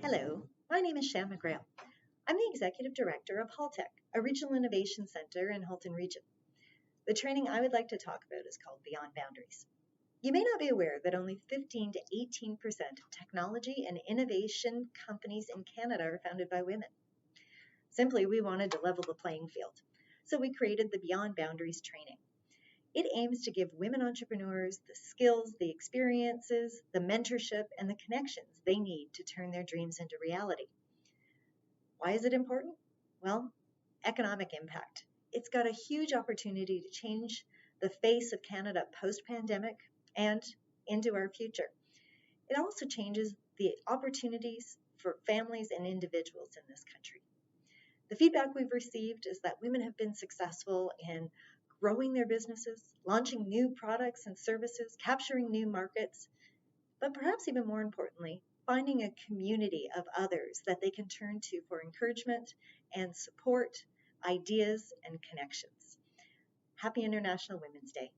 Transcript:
Hello, my name is Shann McGrail. I'm the Executive Director of Haltech, a regional innovation center in Halton Region. The training I would like to talk about is called Beyond Boundaries. You may not be aware that only 15 to 18% of technology and innovation companies in Canada are founded by women. Simply, we wanted to level the playing field, so we created the Beyond Boundaries training. It aims to give women entrepreneurs the skills, the experiences, the mentorship, and the connections they need to turn their dreams into reality. Why is it important? Well, economic impact. It's got a huge opportunity to change the face of Canada post-pandemic and into our future. It also changes the opportunities for families and individuals in this country. The feedback we've received is that women have been successful in growing their businesses, launching new products and services, capturing new markets, but perhaps even more importantly, finding a community of others that they can turn to for encouragement and support, ideas, and connections. Happy International Women's Day.